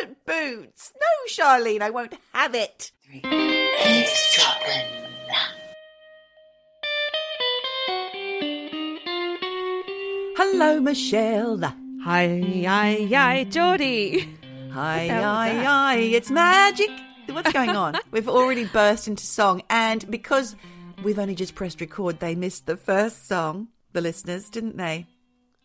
Trumpet boots. No, Charlene, I won't have it. Eavesdroppin. Hello, Michelle. Hi, Geordie. Hi, it's magic. What's going on? We've already burst into song, and because we've only just pressed record, they missed the first song, the listeners, didn't they?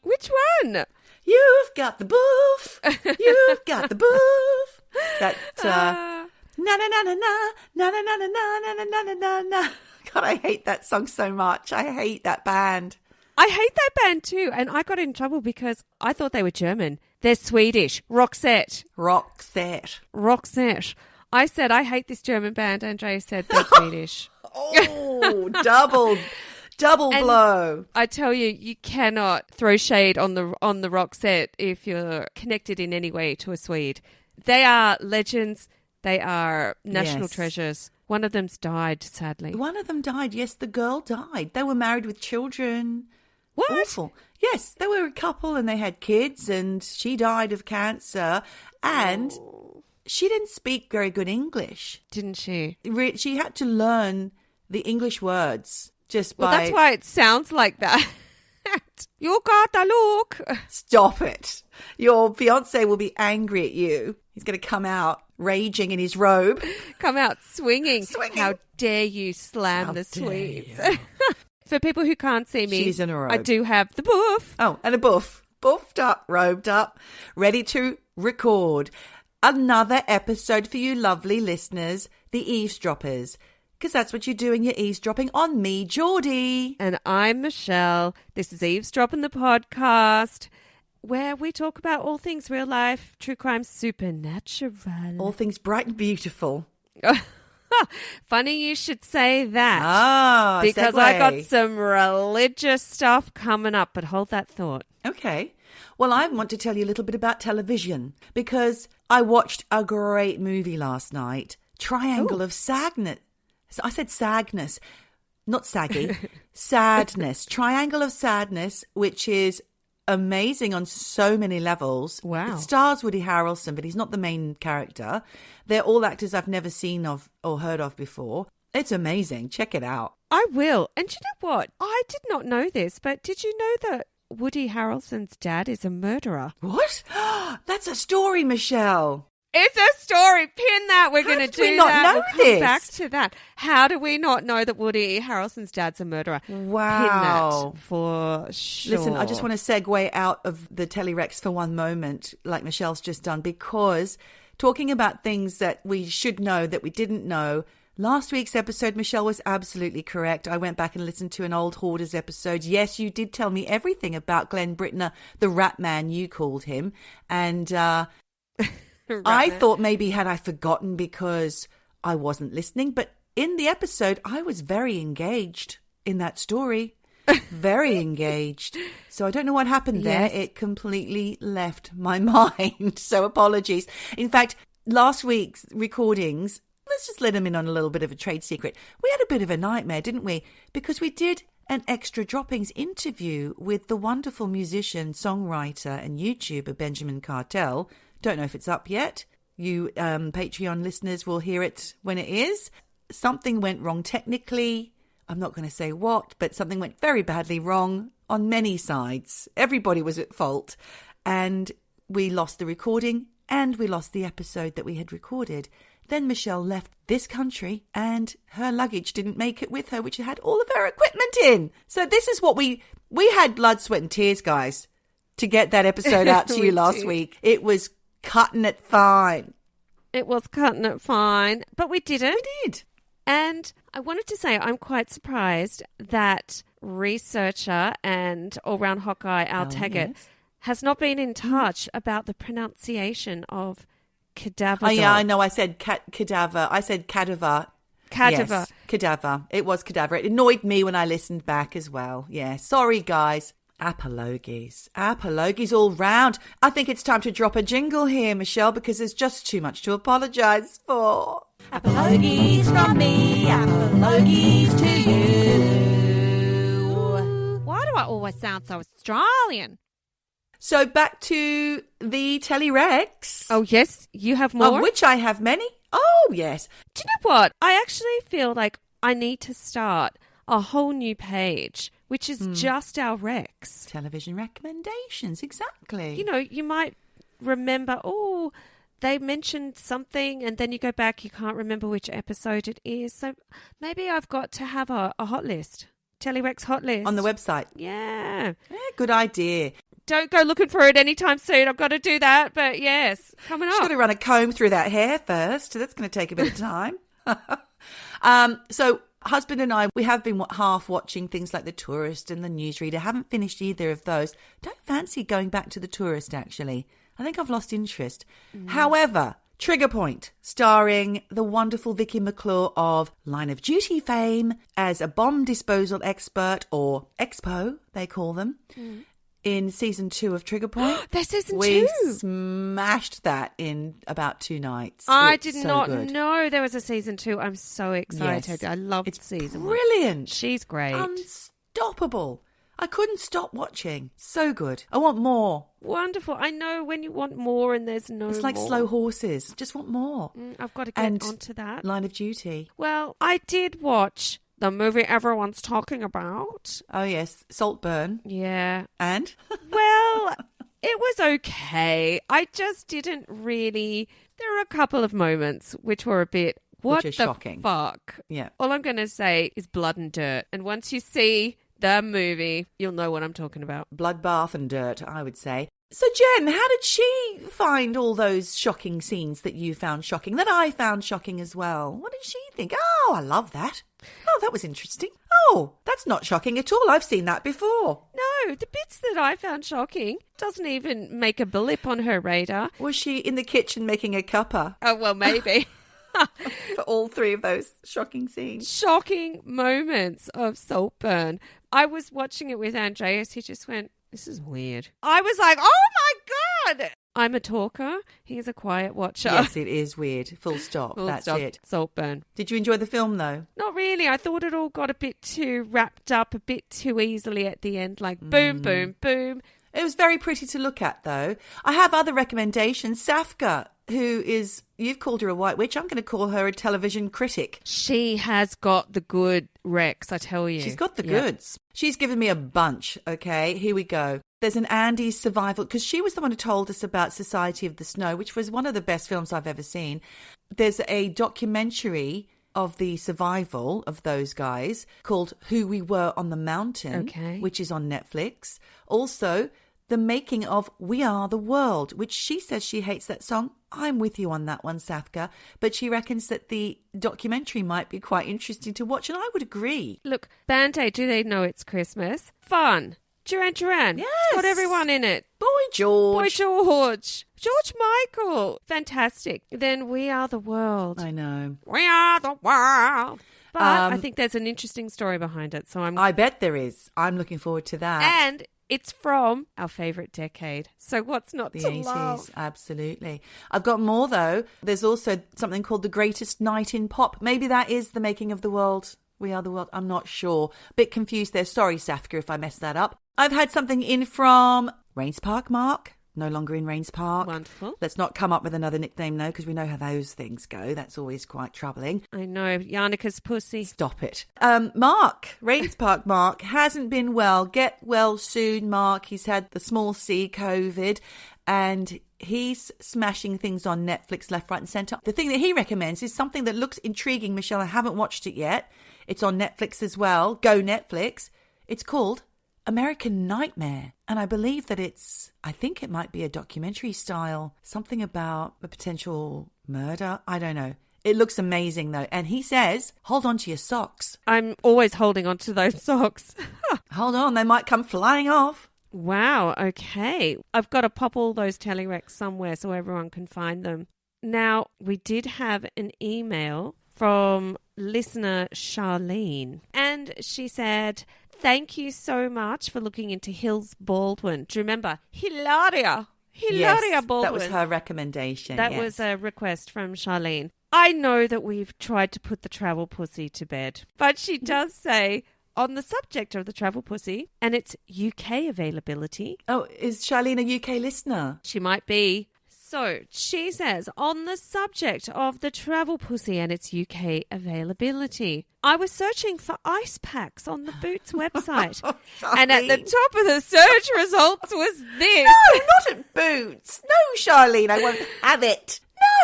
Which one? You've got the boof. You've got the boof. That na na na na na na na na na na na na na na. God, I hate that song so much. I hate that band. I hate that band too, and I got in trouble because I thought they were German. They're Swedish. Roxette. I said, I hate this German band. Andrea said they're Swedish. Oh, double blow. I tell you, you cannot throw shade on the Roxette if you're connected in any way to a Swede. They are legends. They are national treasures. One of them's died, sadly. One of them died. Yes, the girl died. They were married with children. What? Awful. Yes, they were a couple and they had kids, and she died of cancer, and she didn't speak very good English. Didn't she? She had to learn the English words just by... Well, that's why it sounds like that. You got the look. Stop it. Your fiancé will be angry at you. He's going to come out raging in his robe. Come out swinging. How dare you slam the Swedes. For people who can't see me, she's in a robe. I do have the boof. Oh, and a boof. Boofed up, robed up, ready to record another episode for you lovely listeners, the eavesdroppers. Because that's what you're doing. You're eavesdropping on me, Geordie. And I'm Michelle. This is Eavesdroppin, the podcast, where we talk about all things real life, true crime, supernatural. All things bright and beautiful. Funny you should say that. Because segue. I got some religious stuff coming up, but hold that thought. Okay. Well, I want to tell you a little bit about television because I watched a great movie last night, Triangle of Sadness. I said sagness, not saggy, sadness. Triangle of Sadness, which is amazing on so many levels. Wow. It stars Woody Harrelson, but he's not the main character. They're all actors I've never seen of or heard of before. It's amazing. Check it out. I will. And you know what? I did not know this, but did you know that Woody Harrelson's dad is a murderer? What? That's a story, Michelle. It's a story. Pin that. We're going to do that. We'll come back to that. How do we not know that Woody Harrelson's dad's a murderer? Wow. Pin that for sure. Listen, I just want to segue out of the Telerex for one moment, like Michelle's just done, because talking about things that we should know that we didn't know, last week's episode, Michelle was absolutely correct. I went back and listened to an old Hoarders episode. Yes, you did tell me everything about Glenn Brittner, the rat man you called him. And I thought maybe had I forgotten because I wasn't listening. But in the episode, I was very engaged in that story. Very engaged. So I don't know what happened there. Yes. It completely left my mind. So apologies. In fact, last week's recordings, let's just let them in on a little bit of a trade secret. We had a bit of a nightmare, didn't we? Because we did an extra droppings interview with the wonderful musician, songwriter and YouTuber Benjamin Cartel. Don't know if it's up yet. You Patreon listeners will hear it when it is. Something went wrong technically. I'm not going to say what, but something went very badly wrong on many sides. Everybody was at fault. And we lost the recording and we lost the episode that we had recorded. Then Michelle left this country and her luggage didn't make it with her, which had all of her equipment in. So this is what we had blood, sweat and tears, guys, to get that episode out to you last week. It was cutting it fine. It was cutting it fine, but we did it. We did. And I wanted to say I'm quite surprised that researcher and all-round hot guy Al Taggart has not been in touch about the pronunciation of cadaver. Oh, yeah, I know. I said cadaver. I said cadaver. Cadaver. Yes, cadaver. It was cadaver. It annoyed me when I listened back as well. Yeah, sorry, guys. Apologies all round. I think it's time to drop a jingle here, Michelle, because there's just too much to apologise for. Apologies from me, apologies to you. Why do I always sound so Australian? So back to the Telerex. Oh, yes, you have more? Of which I have many. Oh, yes. Do you know what? I actually feel like I need to start a whole new page, which is just our Rex. Television recommendations, exactly. You know, you might remember, oh, they mentioned something, and then you go back, you can't remember which episode it is. So maybe I've got to have a hot list. Telerex hot list. On the website. Yeah. Good idea. Don't go looking for it anytime soon. I've got to do that. But yes, coming up. She's got to run a comb through that hair first. That's going to take a bit of time. So husband and I, we have been half watching things like The Tourist and The Newsreader. Haven't finished either of those. Don't fancy going back to The Tourist, actually. I think I've lost interest. However, Trigger Point, starring the wonderful Vicky McClure of Line of Duty fame as a bomb disposal expert, or Expo, they call them. In season 2 of Trigger Point. There's season 2. We smashed that in about 2 nights. I It's did so not good. know there was a season 2. I'm so excited. Yes. I loved It's season 1. brilliant. She's great. Unstoppable. I couldn't stop watching. So good. I want more. Wonderful. I know when you want more and there's no It's like more. slow horses. Just want more. I've got to get And onto that. Line of Duty. Well, I did watch the movie everyone's talking about. Oh, yes. Saltburn. Yeah. And? Well, it was okay. I just didn't really... There were a couple of moments which were a bit... What Which the are shocking. fuck? Yeah. All I'm going to say is blood and dirt. And once you see the movie, you'll know what I'm talking about. Bloodbath and dirt, I would say. So, Jen, how did she find all those shocking scenes that you found shocking, that I found shocking as well? What did she think? Oh, I love that. Oh, that was interesting. Oh, that's not shocking at all. I've seen that before. No, the bits that I found shocking doesn't even make a blip on her radar. Was she in the kitchen making a cuppa Oh, well, maybe. for all 3 of those shocking scenes? Shocking moments of Saltburn. I was watching it with Andreas. He just went, this is weird. I was like, oh my God. I'm a talker. He's a quiet watcher. Yes, it is weird. Full stop. Full That's stop. it. Saltburn. Did you enjoy the film, though? Not really. I thought it all got a bit too wrapped up, a bit too easily at the end, like boom, boom, boom. It was very pretty to look at, though. I have other recommendations. Safka, who is, you've called her a white witch. I'm going to call her a television critic. She has got the good Rex, I tell you. She's got the Yeah. goods. She's given me a bunch. Okay, here we go. There's an Andy's Survival, because she was the one who told us about Society of the Snow, which was one of the best films I've ever seen. There's a documentary of the survival of those guys called Who We Were on the Mountain, Okay. which is on Netflix. Also, the making of We Are the World, which she says she hates that song. I'm with you on that one, Safka. But she reckons that the documentary might be quite interesting to watch, and I would agree. Look, Band-Aid, do they know it's Christmas? Fun. Duran Duran. Yes. It's got everyone in it. Boy George. Boy George. George Michael. Fantastic. Then We Are the World. I know. We are the world. But I think there's an interesting story behind it. So I bet there is. I'm looking forward to that. And it's from our favourite decade. So what's not The to 80s, love? absolutely. I've got more, though. There's also something called The Greatest Night in Pop. Maybe that is the making of the world. We Are the World. I'm not sure. Bit confused there. Sorry, Safka, if I messed that up. I've had something in from Rains Park Mark. No longer in Rains Park. Wonderful. Let's not come up with another nickname now, because we know how those things go. That's always quite troubling. I know. Jannika's pussy. Stop it. Mark, Rains Park Mark, hasn't been well. Get well soon, Mark. He's had the small c COVID, and he's smashing things on Netflix left, right and centre. The thing that he recommends is something that looks intriguing, Michelle. I haven't watched it yet. It's on Netflix as well. Go Netflix. It's called American Nightmare. And I believe that I think it might be a documentary style, something about a potential murder. I don't know. It looks amazing, though. And he says, hold on to your socks. I'm always holding on to those socks. Hold on, they might come flying off. Wow, okay. I've got to pop all those telerecs somewhere so everyone can find them. Now, we did have an email from listener Charlene, and she said, thank you so much for looking into Hills Baldwin. Do you remember? Hilaria Yes, Baldwin. that was her recommendation. That yes. was a request from Charlene. I know that we've tried to put the travel pussy to bed, but she does say, on the subject of the travel pussy and its UK availability. Oh, is Charlene a UK listener? She might be. So she says, on the subject of the travel pussy and its UK availability, I was searching for ice packs on the Boots website. And at the top of the search results was this. No, not at Boots. No, Charlene, I won't have it.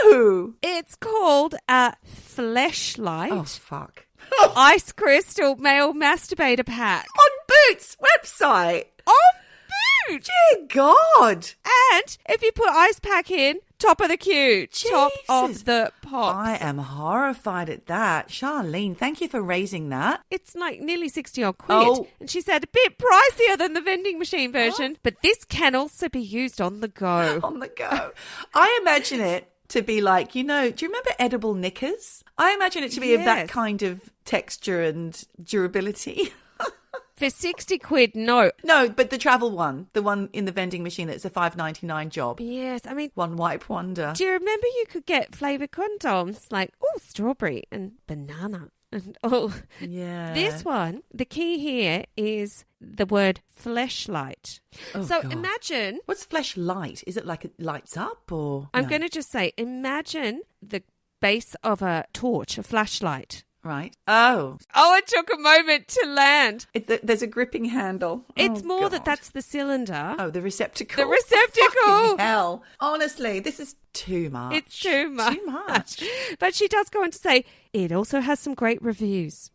No. It's called a Fleshlight. Oh, fuck. Ice crystal male masturbator pack. On Boots' website. On Boots. Dear God. And if you put ice pack in, top of the queue. Top of the pops. I am horrified at that. Charlene, thank you for raising that. It's like nearly 60-odd quid. Oh. And she said a bit pricier than the vending machine version. But this can also be used on the go. On the go. I imagine it to be like, do you remember edible knickers? I imagine it to be of that kind of texture and durability. For 60 quid, no. No, but the travel one, the one in the vending machine that's a $5.99 job. Yes, I mean... One wipe wonder. Do you remember you could get flavoured condoms like, strawberry and banana and Yeah. This one, the key here is the word fleshlight. Oh, so God. imagine... What's fleshlight? Is it like it lights up or... I'm going to just say, imagine the base of a torch, a flashlight. Right. Oh. It took a moment to land. There's a gripping handle. It's more God. that's the cylinder. Oh, the receptacle. The receptacle. Fucking hell. Honestly, this is too much. It's too much. Too much. But she does go on to say, it also has some great reviews.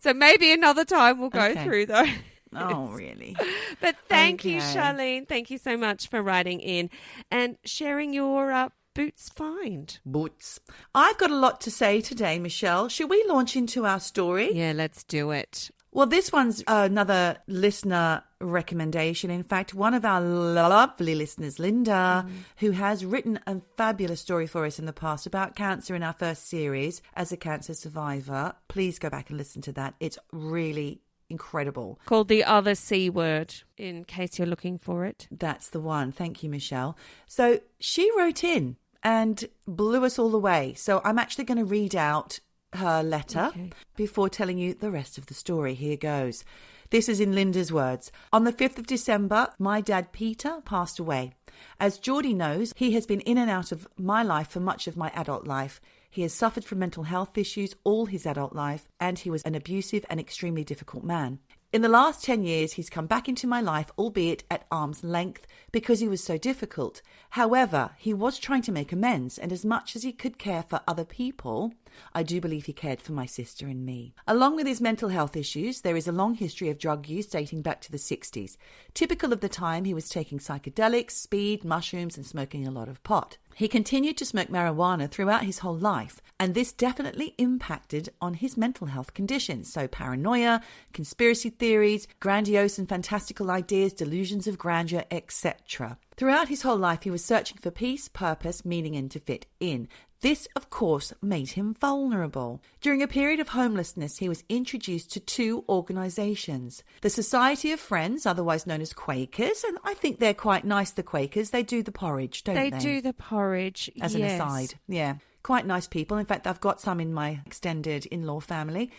So maybe another time we'll go through those. Oh, really? But thank you, Charlene. Thank you so much for writing in and sharing your Boots find. Boots. I've got a lot to say today, Michelle. Should we launch into our story? Yeah, let's do it. Well, this one's another listener recommendation. In fact, one of our lovely listeners, Linda, who has written a fabulous story for us in the past about cancer in our first series as a cancer survivor. Please go back and listen to that. It's really incredible. Called The Other C Word, in case you're looking for it. That's the one. Thank you, Michelle. So she wrote in and blew us all away. So I'm actually going to read out her letter before telling you the rest of the story. Here goes. This is in Linda's words. On the 5th of December, my dad, Peter, passed away. As Geordie knows, he has been in and out of my life for much of my adult life. He has suffered from mental health issues all his adult life, and he was an abusive and extremely difficult man. In the last 10 years, he's come back into my life, albeit at arm's length, because he was so difficult. However, he was trying to make amends, and as much as he could care for other people, I do believe he cared for my sister and me. Along with his mental health issues, there is a long history of drug use dating back to the 60s. Typical of the time, he was taking psychedelics, speed, mushrooms, and smoking a lot of pot. He continued to smoke marijuana throughout his whole life, and this definitely impacted on his mental health conditions. So paranoia, conspiracy theories, grandiose and fantastical ideas, delusions of grandeur, etc. Throughout his whole life, he was searching for peace, purpose, meaning, and to fit in. This, of course, made him vulnerable. During a period of homelessness, he was introduced to two organisations. The Society of Friends, otherwise known as Quakers, and I think they're quite nice, the Quakers. They do the porridge, don't they? They do the porridge, As an aside, yeah. Quite nice people. In fact, I've got some in my extended in-law family.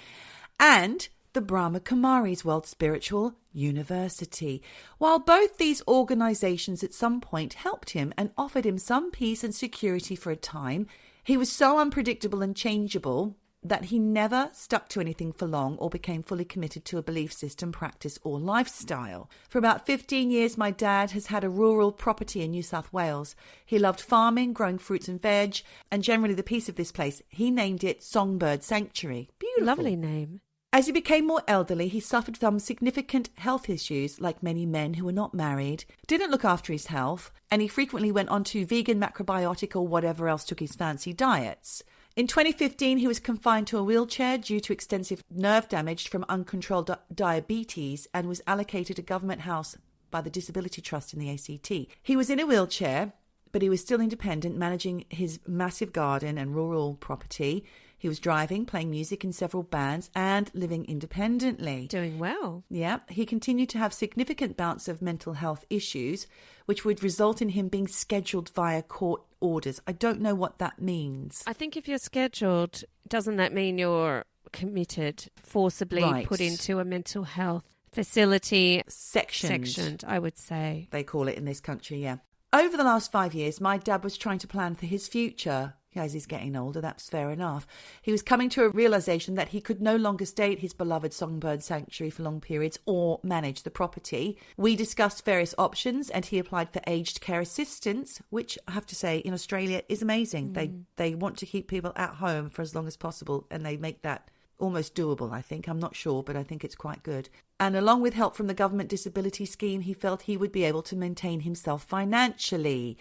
And the Brahma Kumaris World Spiritual University. While both these organisations at some point helped him and offered him some peace and security for a time, he was so unpredictable and changeable that he never stuck to anything for long or became fully committed to a belief system, practice or lifestyle. For about 15 years, my dad has had a rural property in New South Wales. He loved farming, growing fruits and veg, and generally the peace of this place. He named it Songbird Sanctuary. Beautiful. Lovely name. As he became more elderly, he suffered from significant health issues, like many men who were not married, didn't look after his health, and he frequently went on to vegan, macrobiotic or whatever else took his fancy diets. In 2015, he was confined to a wheelchair due to extensive nerve damage from uncontrolled diabetes and was allocated a government house by the Disability Trust in the ACT. He was in a wheelchair, but he was still independent, managing his massive garden and rural property. He was driving, playing music in several bands, and living independently. Doing well. Yeah. He continued to have significant bouts of mental health issues, which would result in him being scheduled via court orders. I don't know what that means. I think if you're scheduled, doesn't that mean you're committed, forcibly Right. put into a mental health facility. Sectioned, I would say. they call it in this country, yeah. Over the last 5 years, my dad was trying to plan for his future. As he's getting older, that's fair enough. He was coming to a realization that he could no longer stay at his beloved songbird sanctuary for long periods or manage the property. We discussed various options and he applied for aged care assistance, which I have to say in Australia is amazing. They want to keep people at home for as long as possible and they make that almost doable, I think. I'm not sure, but I think it's quite good. And along with help from the government disability scheme, he felt he would be able to maintain himself financially.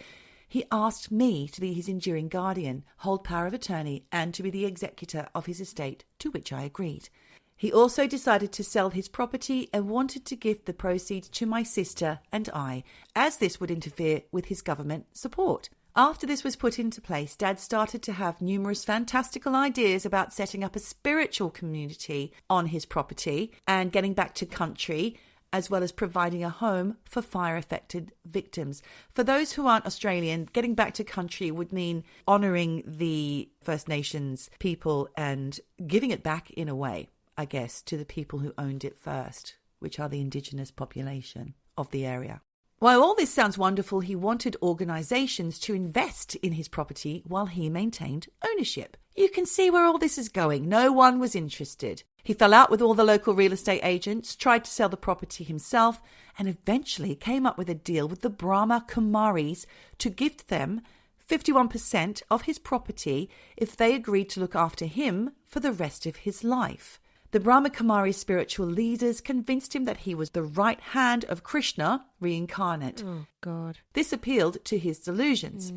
He asked me to be his enduring guardian, hold power of attorney, and to be the executor of his estate, to which I agreed. He also decided to sell his property and wanted to give the proceeds to my sister and I, as this would interfere with his government support. After this was put into place, Dad started to have numerous fantastical ideas about setting up a spiritual community on his property and getting back to country, as well as providing a home for fire-affected victims. For those who aren't Australian, getting back to country would mean honouring the First Nations people and giving it back in a way, I guess, to the people who owned it first, which are the Indigenous population of the area. While all this sounds wonderful, he wanted organisations to invest in his property while he maintained ownership. You can see where all this is going. No one was interested. He fell out with all the local real estate agents, tried to sell the property himself, and eventually came up with a deal with the Brahma Kumaris to gift them 51% of his property if they agreed to look after him for the rest of his life. The Brahma Kumaris spiritual leaders convinced him that he was the right hand of Krishna reincarnate. Oh, God. This appealed to his delusions.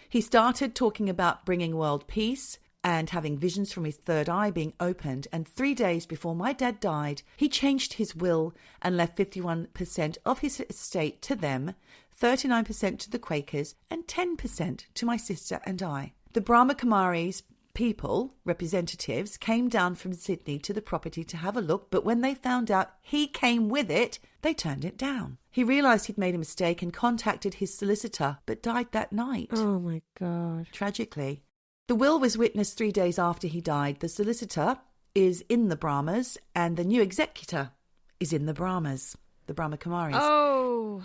He started talking about bringing world peace and having visions from his third eye being opened. And 3 days before my dad died, he changed his will and left 51% of his estate to them, 39% to the Quakers, and 10% to my sister and I. The Brahma Kumaris people, representatives, came down from Sydney to the property to have a look, but when they found out he came with it, they turned it down. He realised he'd made a mistake and contacted his solicitor, but died that night. Oh, my God. Tragically. The will was witnessed 3 days after he died. The solicitor is in the Brahmas and the new executor is in the Brahmas, the Brahma Kumaris. Oh.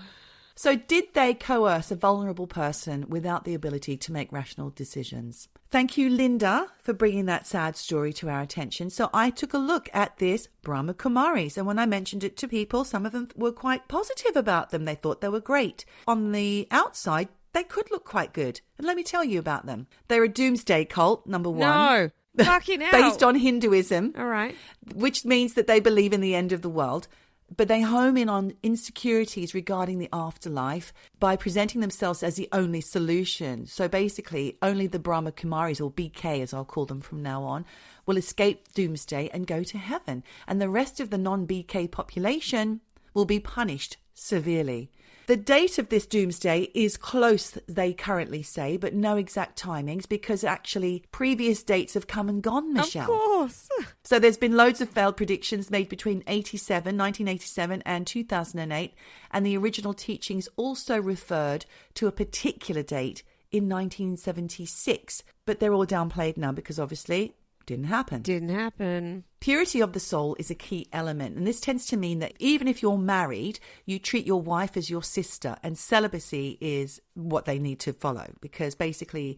So did they coerce a vulnerable person without the ability to make rational decisions? Thank you, Linda, for bringing that sad story to our attention. So I took a look at this Brahma Kumaris, and when I mentioned it to people, some of them were quite positive about them. They thought they were great. On the outside, they could look quite good. And let me tell you about them. They're a doomsday cult, number one. No. Fucking hell. Based on Hinduism. All right. Which means that they believe in the end of the world. But they home in on insecurities regarding the afterlife by presenting themselves as the only solution. So basically, only the Brahma Kumaris, or BK as I'll call them from now on, will escape doomsday and go to heaven. And the rest of the non-BK population will be punished severely. The date of this doomsday is close, they currently say, but no exact timings because actually previous dates have come and gone, Michelle. Of course. So there's been loads of failed predictions made between 1987 and 2008, and the original teachings also referred to a particular date in 1976, but they're all downplayed now because obviously didn't happen. Purity of the soul is a key element, and this tends to mean that even if you're married, you treat your wife as your sister, and celibacy is what they need to follow because basically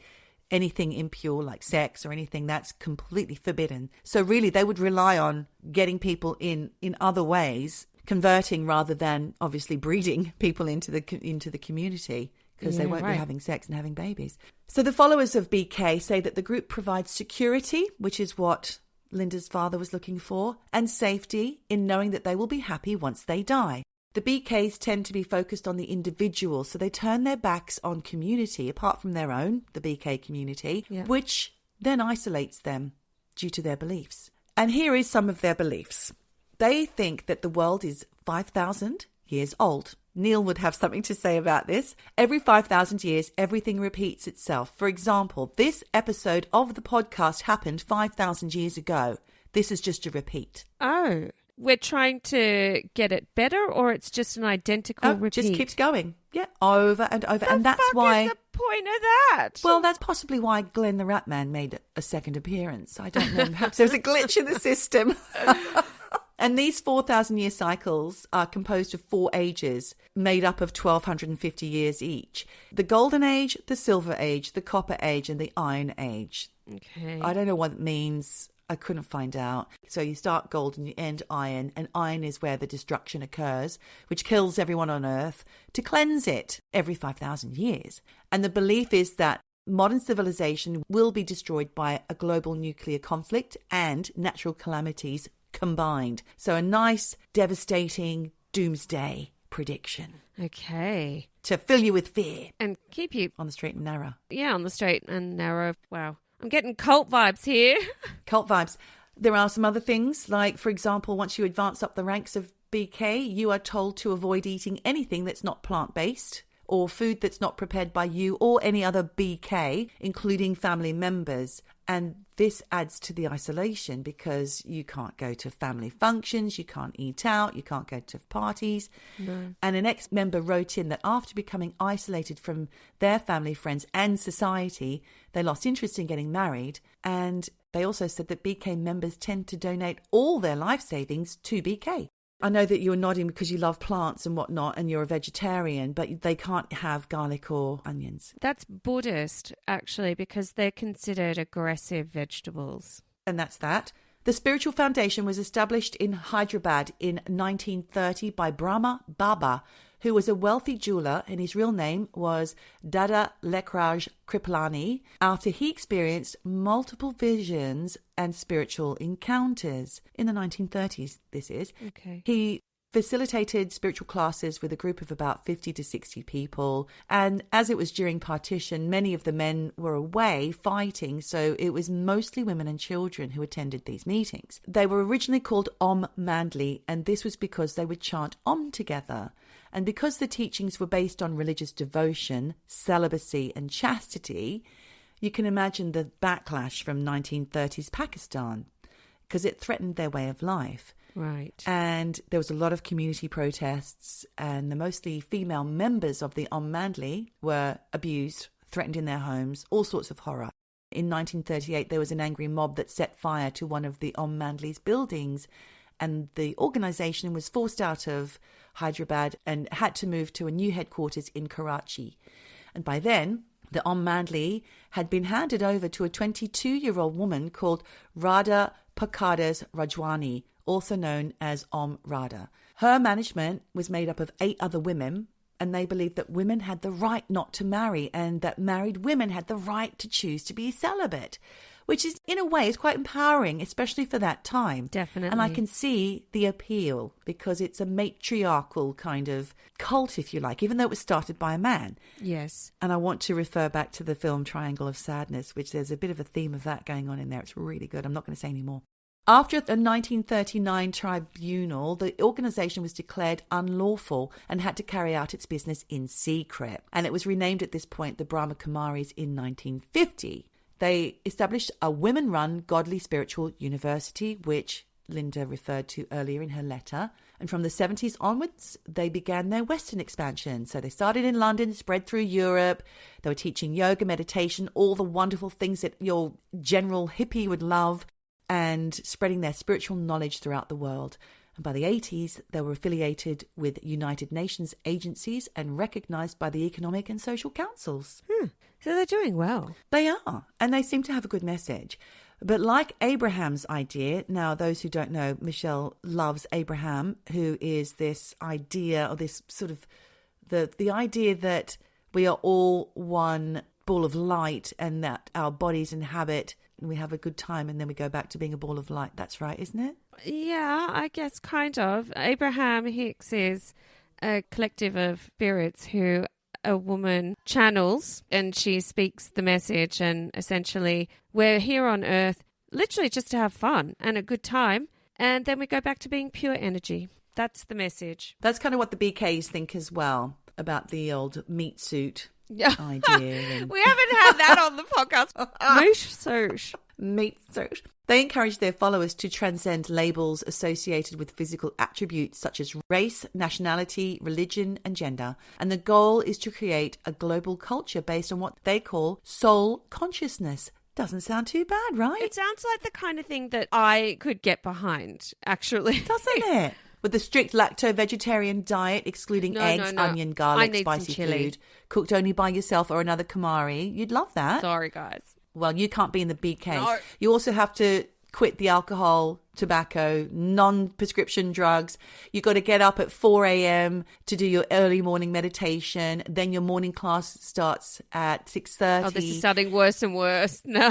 anything impure like sex or anything, that's completely forbidden. So really they would rely on getting people in other ways, converting rather than obviously breeding people into the community. Because they won't be having sex and having babies. So the followers of BK say that the group provides security, which is what Linda's father was looking for, and safety in knowing that they will be happy once they die. The BKs tend to be focused on the individual, so they turn their backs on community, apart from their own, the BK community, which then isolates them due to their beliefs. And here is some of their beliefs. They think that the world is 5,000 years old. Neil would have something to say about this. Every 5,000 years, everything repeats itself. For example, this episode of the podcast happened 5,000 years ago. This is just a repeat. Oh, we're trying to get it better, or it's just an identical repeat? Just keeps going. Yeah, over and over. And that's why is the point of that? Well, that's possibly why Glenn the Rat Man made a second appearance. I don't know. Perhaps there was a glitch in the system. And these 4,000-year cycles are composed of 4 ages, made up of 1,250 years each. The Golden Age, the Silver Age, the Copper Age, and the Iron Age. Okay. I don't know what it means. I couldn't find out. So you start gold and you end iron, and iron is where the destruction occurs, which kills everyone on Earth, to cleanse it every 5,000 years. And the belief is that modern civilization will be destroyed by a global nuclear conflict and natural calamities combined. So a nice, devastating doomsday prediction. Okay. To fill you with fear. And keep you... On the straight and narrow. Yeah, on the straight and narrow. Wow. I'm getting cult vibes here. Cult vibes. There are some other things, like, for example, once you advance up the ranks of BK, you are told to avoid eating anything that's not plant-based or food that's not prepared by you or any other BK, including family members. And this adds to the isolation because you can't go to family functions, you can't eat out, you can't go to parties. No. And an ex-member wrote in that after becoming isolated from their family, friends and society, they lost interest in getting married. And they also said that BK members tend to donate all their life savings to BK. I know that you're nodding because you love plants and whatnot and you're a vegetarian, but they can't have garlic or onions. That's Buddhist, actually, because they're considered aggressive vegetables. And that's that. The spiritual foundation was established in Hyderabad in 1930 by Brahma Baba, who was a wealthy jeweler, and his real name was Dada Lekraj Kripalani, after he experienced multiple visions and spiritual encounters. In the 1930s, this is. Okay. He facilitated spiritual classes with a group of about 50 to 60 people. And as it was during partition, many of the men were away fighting, so it was mostly women and children who attended these meetings. They were originally called Om Mandli, and this was because they would chant Om together. And because the teachings were based on religious devotion, celibacy and chastity, you can imagine the backlash from 1930s Pakistan, because it threatened their way of life. Right. And there was a lot of community protests, and the mostly female members of the Om Mandli were abused, threatened in their homes, all sorts of horror. In 1938, there was an angry mob that set fire to one of the Om Mandli's buildings, and the organisation was forced out of Hyderabad and had to move to a new headquarters in Karachi. And by then, the Om Mandli had been handed over to a 22-year-old woman called Radha Pakades Rajwani, also known as Om Radha. Her management was made up of 8 other women, and they believed that women had the right not to marry and that married women had the right to choose to be celibate, which is, in a way, is quite empowering, especially for that time. Definitely. And I can see the appeal because it's a matriarchal kind of cult, if you like, even though it was started by a man. Yes. And I want to refer back to the film Triangle of Sadness, which there's a bit of a theme of that going on in there. It's really good. I'm not going to say any more. After the 1939 tribunal, the organisation was declared unlawful and had to carry out its business in secret. And it was renamed at this point the Brahma Kumaris in 1950. They established a women-run godly spiritual university, which Linda referred to earlier in her letter. And from the 70s onwards, they began their Western expansion. So they started in London, spread through Europe. They were teaching yoga, meditation, all the wonderful things that your general hippie would love, and spreading their spiritual knowledge throughout the world. And by the 80s, they were affiliated with United Nations agencies and recognised by the Economic and Social Councils. So they're doing well. They are, and they seem to have a good message. But like Abraham's idea, now those who don't know, Michelle loves Abraham, who is this idea, or this sort of, the idea that we are all one ball of light and that our bodies inhabit, and we have a good time and then we go back to being a ball of light. That's right, isn't it? Yeah, I guess kind of. Abraham Hicks is a collective of spirits who a woman channels, and she speaks the message, and essentially we're here on earth literally just to have fun and a good time, and then we go back to being pure energy. That's the message. That's kind of what the BKs think as well about the old meat suit idea. We haven't had that on the podcast. Meat suit. Meat suit. They encourage their followers to transcend labels associated with physical attributes such as race, nationality, religion, and gender. And the goal is to create a global culture based on what they call soul consciousness. Doesn't sound too bad, right? It sounds like the kind of thing that I could get behind, actually. Doesn't it? With the strict lacto-vegetarian diet, excluding eggs, onion, garlic, spicy food, cooked only by yourself or another Kumari, you'd love that. Sorry, guys. Well, you can't be in the BKs. No. You also have to quit the alcohol, tobacco, non-prescription drugs. You got to get up at 4 a.m. to do your early morning meditation. Then your morning class starts at 6:30. Oh, this is sounding worse and worse. No.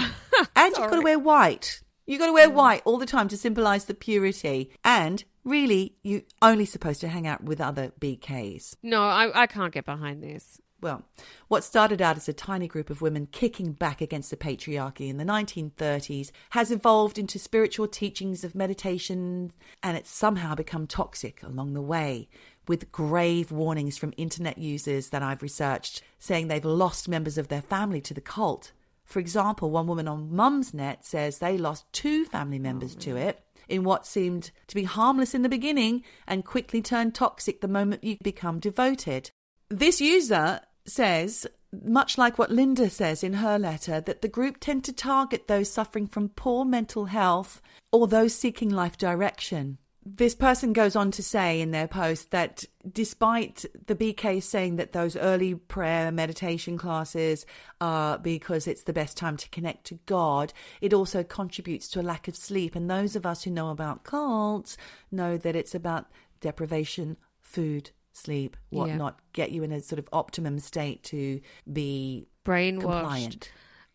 And you've got to wear white. You've got to wear white all the time to symbolize the purity. And really, you're only supposed to hang out with other BKs. No, I can't get behind this. Well, what started out as a tiny group of women kicking back against the patriarchy in the 1930s has evolved into spiritual teachings of meditation, and it's somehow become toxic along the way, with grave warnings from internet users that I've researched saying they've lost members of their family to the cult. For example, one woman on Mumsnet says they lost 2 family members to it in what seemed to be harmless in the beginning and quickly turned toxic the moment you become devoted. This user says, much like what Linda says in her letter, that the group tend to target those suffering from poor mental health or those seeking life direction. This person goes on to say in their post that despite the BK saying that those early prayer meditation classes are because it's the best time to connect to God, it also contributes to a lack of sleep. And those of us who know about cults know that it's about deprivation, food, sleep, whatnot, get you in a sort of optimum state to be brainwashed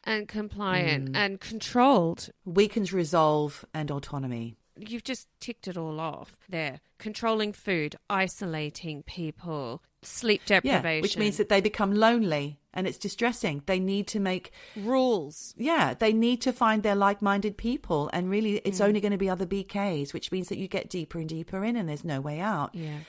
and compliant and controlled. Weakens resolve and autonomy. You've just ticked it all off there. Controlling food, isolating people, sleep deprivation. Yeah, which means that they become lonely and it's distressing. They need to make rules. Yeah, they need to find their like-minded people, and really it's only going to be other BKs, which means that you get deeper and deeper in and there's no way out. Yeah.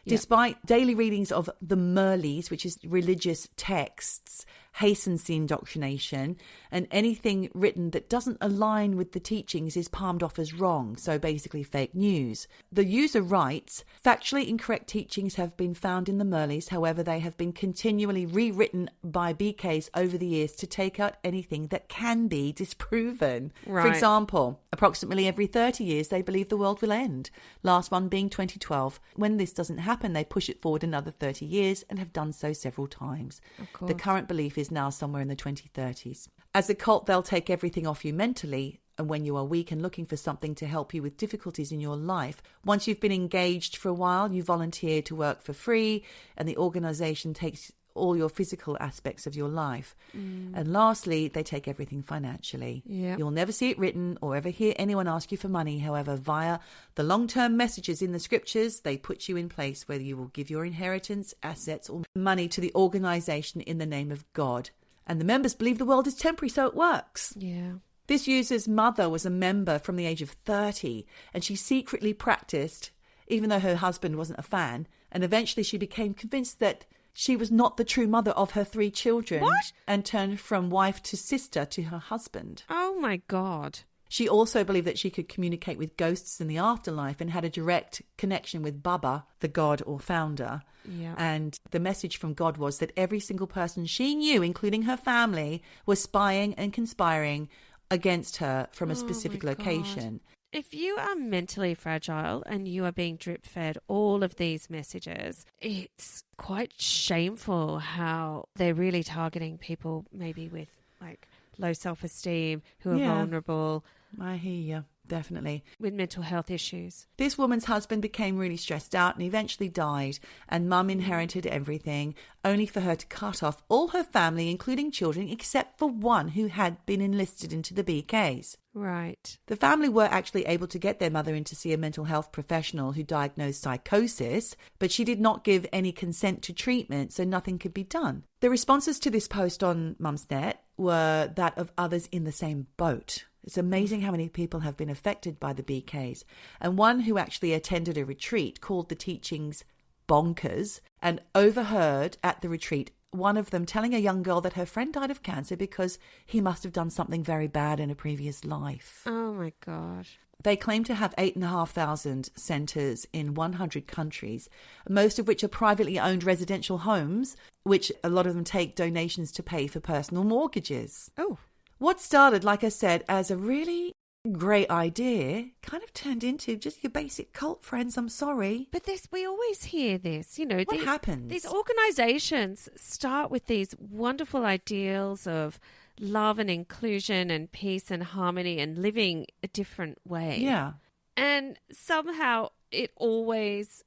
Despite daily readings of the Merlis, which is religious texts, hastens the indoctrination, and anything written that doesn't align with the teachings is palmed off as wrong, so basically fake news. The user writes, factually incorrect teachings have been found in the Merlis, however they have been continually rewritten by BKs over the years to take out anything that can be disproven. Right. For example, approximately every 30 years they believe the world will end, last one being 2012. When this doesn't happen, they push it forward another 30 years and have done so several times. The current belief is now somewhere in the 2030s. As a cult, they'll take everything off you mentally, and when you are weak and looking for something to help you with difficulties in your life, once you've been engaged for a while, you volunteer to work for free, and the organisation takes all your physical aspects of your life. And lastly, they take everything financially. You'll never see it written or ever hear anyone ask you for money. However, via the long-term messages in the scriptures, they put you in place whether you will give your inheritance, assets or money to the organisation in the name of God. And the members believe the world is temporary, so it works. Yeah. This user's mother was a member from the age of 30, and she secretly practiced, even though her husband wasn't a fan, and eventually she became convinced that she was not the true mother of her 3 children. What? And turned from wife to sister to her husband. Oh my God. She also believed that she could communicate with ghosts in the afterlife and had a direct connection with Baba, the god or founder. Yeah. And the message from God was that every single person she knew, including her family, was spying and conspiring against her from a specific location. If you are mentally fragile and you are being drip-fed all of these messages, it's quite shameful how they're really targeting people maybe with like low self-esteem, who are vulnerable. I hear you. Definitely. With mental health issues. This woman's husband became really stressed out and eventually died, and Mum inherited everything, only for her to cut off all her family, including children, except for one who had been enlisted into the BKs. Right. The family were actually able to get their mother in to see a mental health professional who diagnosed psychosis, but she did not give any consent to treatment, so nothing could be done. The responses to this post on Mumsnet were that of others in the same boat. It's amazing how many people have been affected by the BKs. And one who actually attended a retreat called the teachings bonkers and overheard at the retreat one of them telling a young girl that her friend died of cancer because he must have done something very bad in a previous life. Oh, my gosh. They claim to have 8,500 centres in 100 countries, most of which are privately owned residential homes, which a lot of them take donations to pay for personal mortgages. Oh. What started, like I said, as a really great idea kind of turned into just your basic cult, friends. I'm sorry. But we always hear this, What happens? These organisations start with these wonderful ideals of love and inclusion and peace and harmony and living a different way. Yeah. And somehow it always...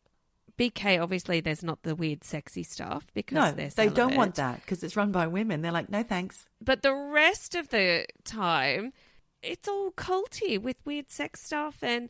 BK, obviously, there's not the weird, sexy stuff because they don't want that because it's run by women. They're like, no, thanks. But the rest of the time, it's all culty with weird sex stuff. And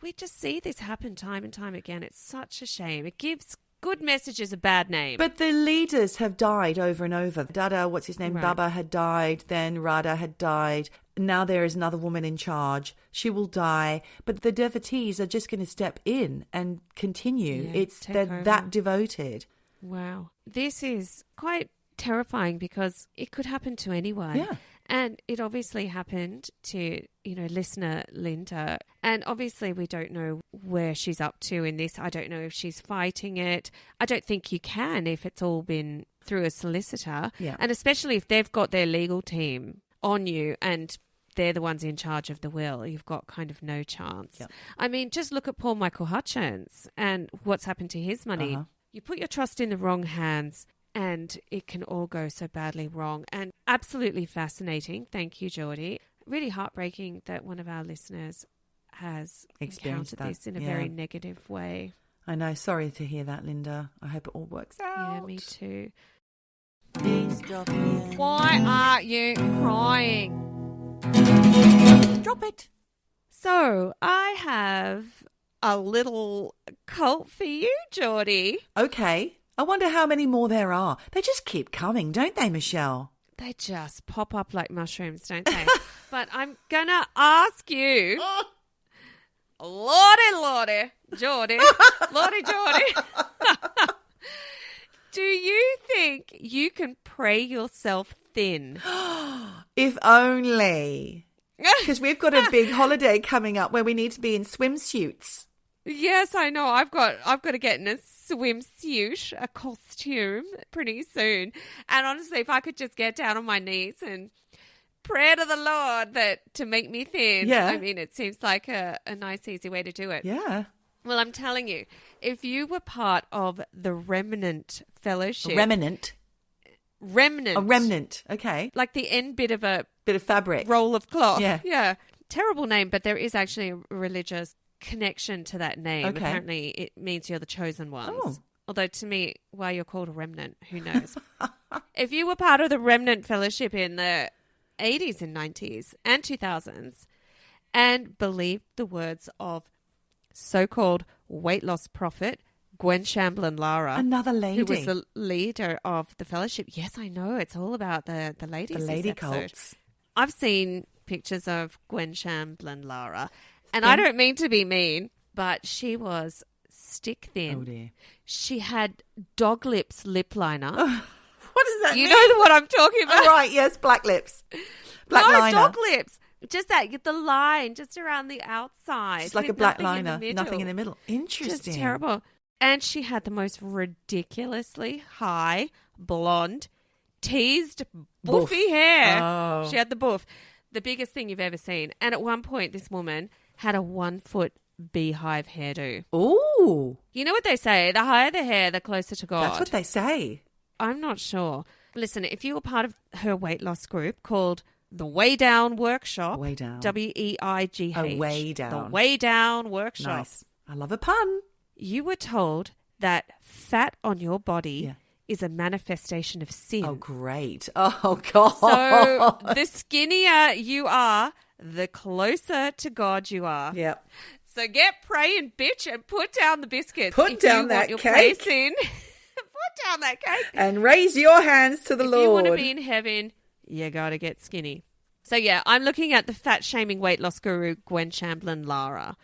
we just see this happen time and time again. It's such a shame. It gives good messages a bad name. But the leaders have died over and over. Dada, what's his name? Right. Baba had died. Then Radha had died. Now there is another woman in charge. She will die. But the devotees are just going to step in and continue. They're that devoted. Wow. This is quite terrifying because it could happen to anyone. Yeah. And it obviously happened to, listener Linda. And obviously we don't know where she's up to in this. I don't know if she's fighting it. I don't think you can if it's all been through a solicitor. Yeah. And especially if they've got their legal team on you and they're the ones in charge of the will, you've got kind of no chance. Yep. I mean, just look at Paul Michael Hutchins and what's happened to his money. Uh-huh. You put your trust in the wrong hands and it can all go so badly wrong. And absolutely fascinating. Thank you, Geordie. Really heartbreaking that one of our listeners has encountered this in a very negative way. I know. Sorry to hear that, Linda. I hope it all works out. Yeah, me too. Eavesdroppin. Why are you crying? Drop it. So I have a little cult for you, Geordie. Okay. I wonder how many more there are. They just keep coming, don't they, Michelle? They just pop up like mushrooms, don't they? But I'm going to ask you, Lordy, Geordie, Lordy, Geordie, do you think you can pray yourself thin? If only. Because we've got a big holiday coming up where we need to be in swimsuits. Yes, I know. I've got to get in a swimsuit, a costume pretty soon. And honestly, if I could just get down on my knees and pray to the Lord to make me thin. Yeah. I mean, it seems like a nice, easy way to do it. Yeah. Well, I'm telling you, if you were part of the Remnant Fellowship. Remnant. Remnant. A remnant. Okay. Like the end bit of a Bit of fabric. roll of cloth. Yeah. Yeah. Terrible name, but there is actually a religious connection to that name. Okay. Apparently it means you're the chosen ones. Oh. Although to me, why you're called a remnant, who knows? If you were part of the Remnant Fellowship in the 80s and 90s and 2000s and believed the words of so-called weight loss prophet Gwen Shamblin Lara. Another lady. Who was the leader of the fellowship. Yes, I know. It's all about the ladies. The this lady episode. cults. I've seen pictures of Gwen Shamblin Lara, and I don't mean to be mean, but she was stick thin. Oh, dear. She had dog lips lip liner. What does that You mean? know what I'm talking about? Oh, right, yes, black lips. Black no, liner. dog lips. Just the line just around the outside. It's like a with black nothing liner. Nothing in the middle. Interesting. Just terrible. And she had the most ridiculously high, blonde, teased, boofy hair. Oh. She had the boof. The biggest thing you've ever seen. And at one point, this woman had a 1 foot beehive hairdo. Ooh. You know what they say? The higher the hair, the closer to God. That's what they say. I'm not sure. Listen, if you were part of her weight loss group called the Way Down Workshop. Way Down. WEIGH. A Way Down. The Way Down Workshop. Nice. I love a pun. You were told that fat on your body is a manifestation of sin. Oh, great. Oh, God. So the skinnier you are, the closer to God you are. Yep. So get praying, bitch, and put down the biscuits. Put if down you that want your cake. place in. Put down that cake. And raise your hands to the If Lord. you want to be in heaven, you got to get skinny. So, yeah, I'm looking at the fat-shaming weight loss guru, Gwen Shamblin Lara,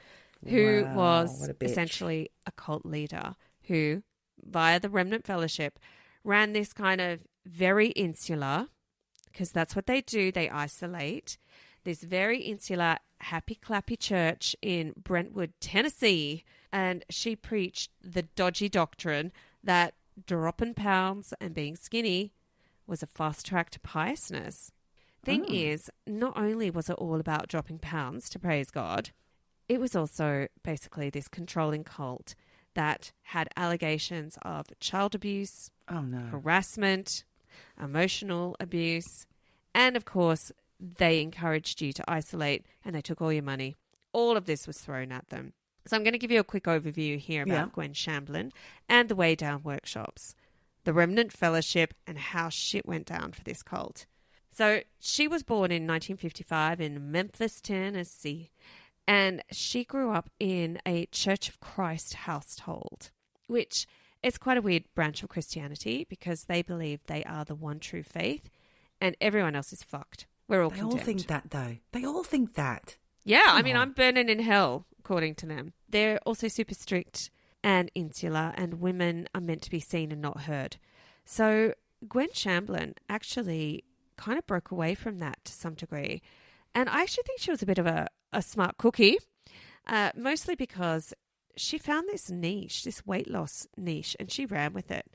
who Wow, was what a bitch. essentially a cult leader who, via the Remnant Fellowship, ran this kind of very insular, because that's what they do. They isolate. This very insular, happy clappy church in Brentwood, Tennessee. And she preached the dodgy doctrine that dropping pounds and being skinny was a fast track to piousness. Thing is, not only was it all about dropping pounds to praise God, it was also basically this controlling cult that had allegations of child abuse, harassment, emotional abuse, and of course, they encouraged you to isolate and they took all your money. All of this was thrown at them. So I'm going to give you a quick overview here about Gwen Shamblin and the Way Down workshops, the Remnant Fellowship, and how shit went down for this cult. So she was born in 1955 in Memphis, Tennessee, and she grew up in a Church of Christ household, which is quite a weird branch of Christianity because they believe they are the one true faith and everyone else is fucked. We're all condemned. They all think that, though. They all think that. Yeah, I mean, I'm burning in hell, according to them. They're also super strict and insular, and women are meant to be seen and not heard. So Gwen Shamblin actually kind of broke away from that to some degree. And I actually think she was a bit of a smart cookie, mostly because she found this niche, this weight loss niche, and she ran with it.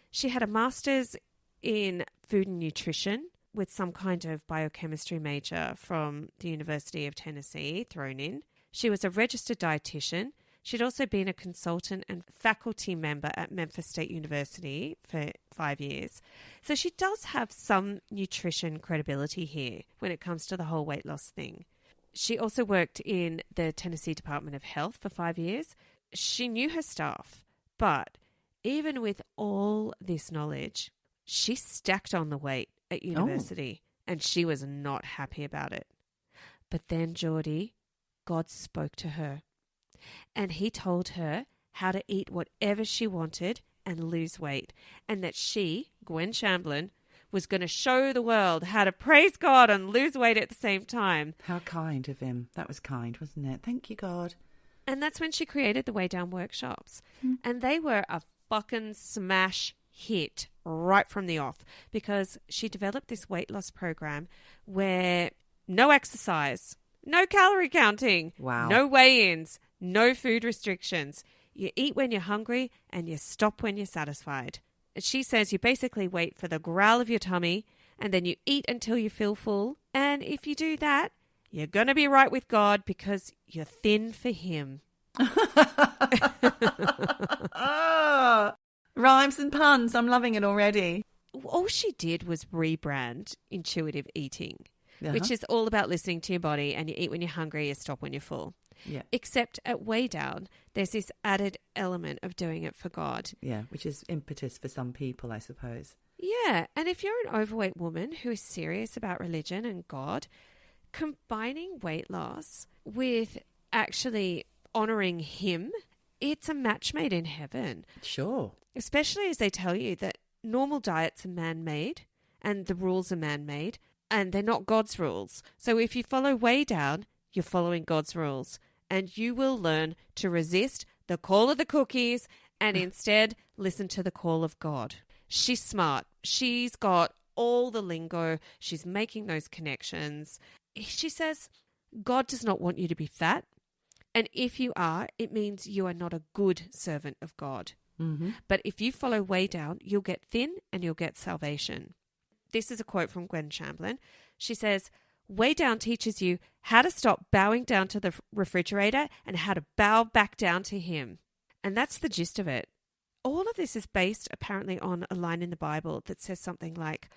She had a master's in food and nutrition with some kind of biochemistry major from the University of Tennessee thrown in. She was a registered dietitian. She'd also been a consultant and faculty member at Memphis State University for 5 years. So she does have some nutrition credibility here when it comes to the whole weight loss thing. She also worked in the Tennessee Department of Health for 5 years. She knew her stuff, but even with all this knowledge, she stacked on the weight at university and she was not happy about it. But then, Geordie, God spoke to her and he told her how to eat whatever she wanted and lose weight, and that she, Gwen Shamblin, was going to show the world how to praise God and lose weight at the same time. How kind of him. That was kind, wasn't it? Thank you, God. And that's when she created the Way Down workshops. And they were a fucking smash hit right from the off, because she developed this weight loss program where no exercise, no calorie counting, no weigh-ins, no food restrictions. You eat when you're hungry and you stop when you're satisfied. She says you basically wait for the growl of your tummy and then you eat until you feel full. And if you do that, you're going to be right with God because you're thin for him. Rhymes and puns. I'm loving it already. All she did was rebrand intuitive eating, which is all about listening to your body, and you eat when you're hungry, you stop when you're full. Yeah. Except at Way Down, there's this added element of doing it for God. Yeah, which is impetus for some people, I suppose. Yeah, and if you're an overweight woman who is serious about religion and God, combining weight loss with actually honouring him, it's a match made in heaven. Sure. Especially as they tell you that normal diets are man-made and the rules are man-made and they're not God's rules. So if you follow Way Down, you're following God's rules, and you will learn to resist the call of the cookies and instead listen to the call of God. She's smart. She's got all the lingo. She's making those connections. She says, God does not want you to be fat. And if you are, it means you are not a good servant of God. Mm-hmm. But if you follow Way Down, you'll get thin and you'll get salvation. This is a quote from Gwen Shamblin. She says, Way Down teaches you how to stop bowing down to the refrigerator and how to bow back down to him. And that's the gist of it. All of this is based apparently on a line in the Bible that says something like,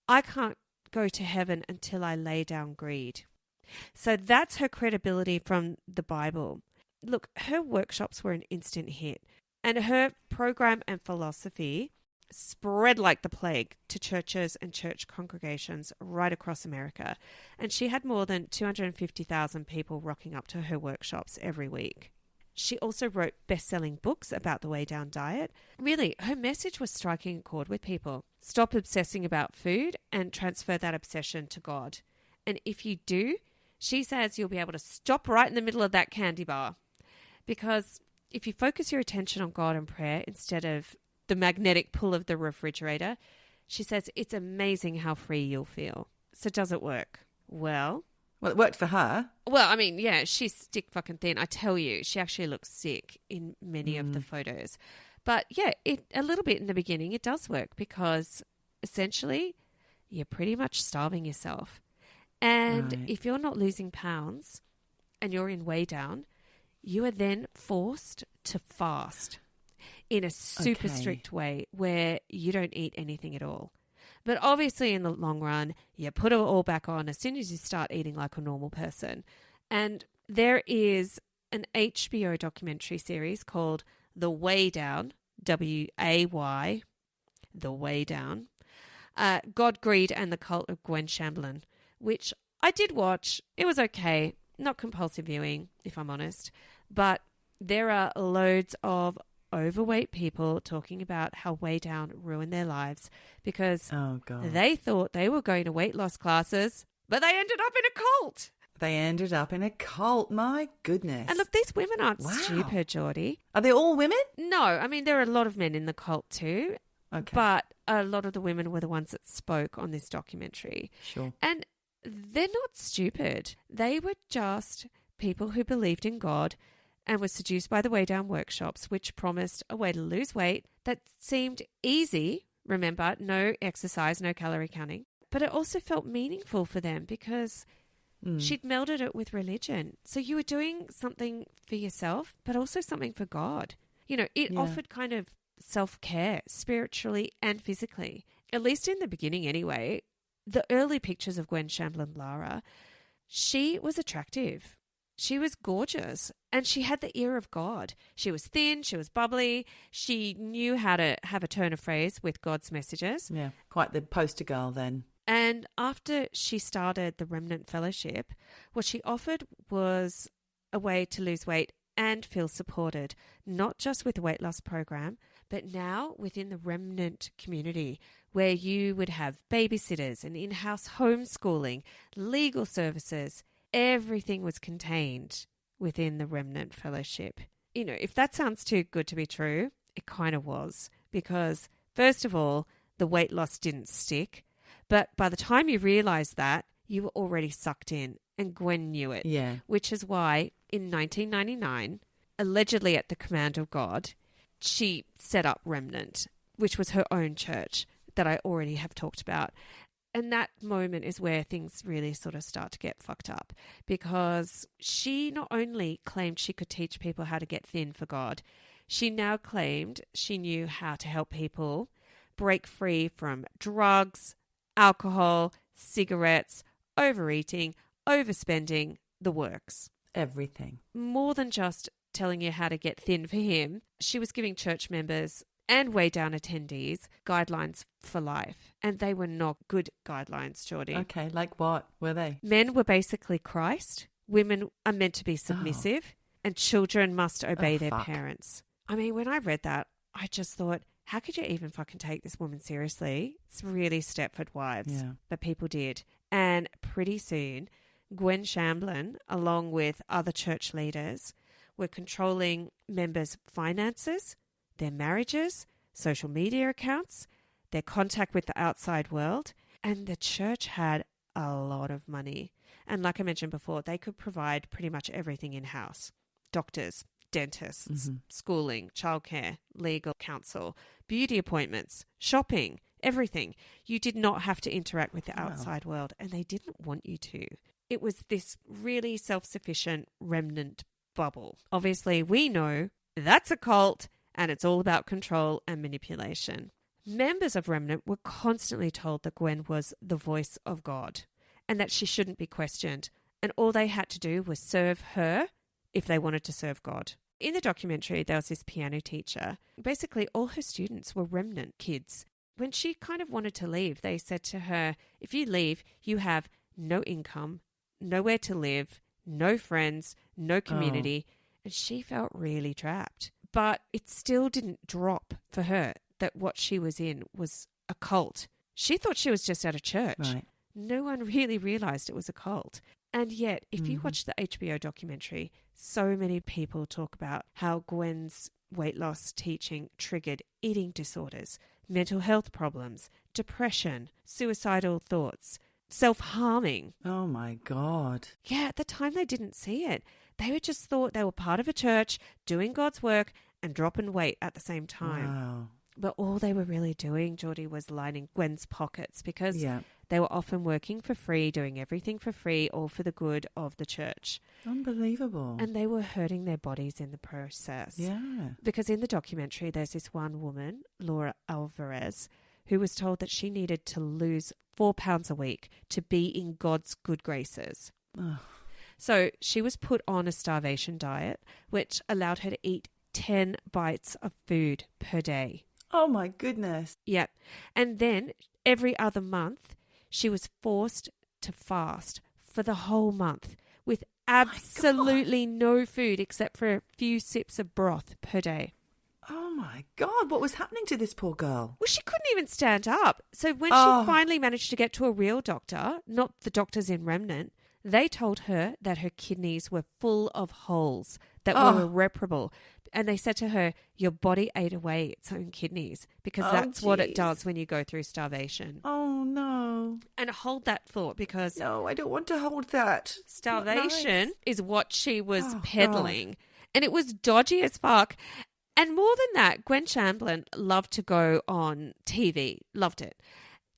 I can't go to heaven until I lay down greed. So that's her credibility from the Bible. Look, her workshops were an instant hit, and her program and philosophy spread like the plague to churches and church congregations right across America. And she had more than 250,000 people rocking up to her workshops every week. She also wrote best-selling books about the Way Down diet. Really, her message was striking a chord with people. Stop obsessing about food and transfer that obsession to God. And if you do, she says you'll be able to stop right in the middle of that candy bar. Because if you focus your attention on God and prayer instead of the magnetic pull of the refrigerator, She says, it's amazing how free you'll feel. So does it work? Well, it worked for her. Well, I mean, yeah, she's stick fucking thin. I tell you, she actually looks sick in many of the photos. But yeah, a little bit in the beginning, it does work because essentially you're pretty much starving yourself. And if you're not losing pounds and you're in way down, you are then forced to fast in a super strict way where you don't eat anything at all. But obviously in the long run, you put it all back on as soon as you start eating like a normal person. And there is an HBO documentary series called The Way Down, W-A-Y, The Way Down, God, Greed and the Cult of Gwen Shamblin, which I did watch. It was okay. Not compulsive viewing, if I'm honest. But there are loads of overweight people talking about how Way Down ruined their lives because they thought they were going to weight loss classes, but they ended up in a cult. They ended up in a cult. My goodness. And look, these women aren't stupid, Geordie. Are they all women? No, I mean, there are a lot of men in the cult too. Okay. But a lot of the women were the ones that spoke on this documentary. Sure. And they're not stupid. They were just people who believed in God and was seduced by the Way Down workshops, which promised a way to lose weight that seemed easy. Remember, no exercise, no calorie counting. But it also felt meaningful for them because she'd melded it with religion. So you were doing something for yourself, but also something for God. You know, it offered kind of self-care spiritually and physically, at least in the beginning anyway. The early pictures of Gwen Shamblin Lara, she was attractive. She was gorgeous and she had the ear of God. She was thin, she was bubbly, she knew how to have a turn of phrase with God's messages. Yeah, quite the poster girl then. And after she started the Remnant Fellowship, what she offered was a way to lose weight and feel supported, not just with the weight loss program, but now within the Remnant community, where you would have babysitters and in-house homeschooling, legal services. Everything was contained within the Remnant Fellowship. You know, if that sounds too good to be true, it kind of was. Because, first of all, the weight loss didn't stick. But by the time you realised that, you were already sucked in. And Gwen knew it. Yeah. Which is why, in 1999, allegedly at the command of God, she set up Remnant, which was her own church that I already have talked about. And that moment is where things really sort of start to get fucked up because she not only claimed she could teach people how to get thin for God, she now claimed she knew how to help people break free from drugs, alcohol, cigarettes, overeating, overspending, the works. Everything. More than just telling you how to get thin for him, she was giving church members and Way Down attendees guidelines for life. And they were not good guidelines, Geordie. Okay, like what were they? Men were basically Christ. Women are meant to be submissive. And children must obey their parents. I mean, when I read that, I just thought, how could you even fucking take this woman seriously? It's really Stepford Wives. Yeah. But people did. And pretty soon, Gwen Shamblin, along with other church leaders, were controlling members' finances, their marriages, social media accounts, their contact with the outside world, and the church had a lot of money. And like I mentioned before, they could provide pretty much everything in-house. Doctors, dentists, schooling, childcare, legal counsel, beauty appointments, shopping, everything. You did not have to interact with the outside world, and they didn't want you to. It was this really self-sufficient remnant bubble. Obviously, we know that's a cult, and it's all about control and manipulation. Members of Remnant were constantly told that Gwen was the voice of God and that she shouldn't be questioned, and all they had to do was serve her if they wanted to serve God. In the documentary, there was this piano teacher. Basically, all her students were Remnant kids. When she kind of wanted to leave, they said to her, if you leave, you have no income, nowhere to live, no friends, no community, and she felt really trapped. But it still didn't drop for her that what she was in was a cult. She thought she was just at a church. Right. No one really realised it was a cult. And yet, if you watch the HBO documentary, so many people talk about how Gwen's weight loss teaching triggered eating disorders, mental health problems, depression, suicidal thoughts, self-harming. Oh, my God. Yeah, at the time they didn't see it. They just thought they were part of a church, doing God's work and dropping weight at the same time. Wow. But all they were really doing, Geordie, was lining Gwen's pockets because they were often working for free, doing everything for free, all for the good of the church. Unbelievable. And they were hurting their bodies in the process. Yeah. Because in the documentary, there's this one woman, Laura Alvarez, who was told that she needed to lose 4 pounds a week to be in God's good graces. Ugh. So she was put on a starvation diet, which allowed her to eat 10 bites of food per day. Oh, my goodness. Yep. And then every other month, she was forced to fast for the whole month with absolutely no food except for a few sips of broth per day. Oh, my God. What was happening to this poor girl? Well, she couldn't even stand up. So when she finally managed to get to a real doctor, not the doctors in Remnant, they told her that her kidneys were full of holes that were irreparable. And they said to her, your body ate away its own kidneys because that's what it does when you go through starvation. Oh, no. And hold that thought because No, I don't want to hold that. starvation is what she was Oh, peddling. And it was dodgy as fuck. And more than that, Gwen Shamblin loved to go on TV. Loved it.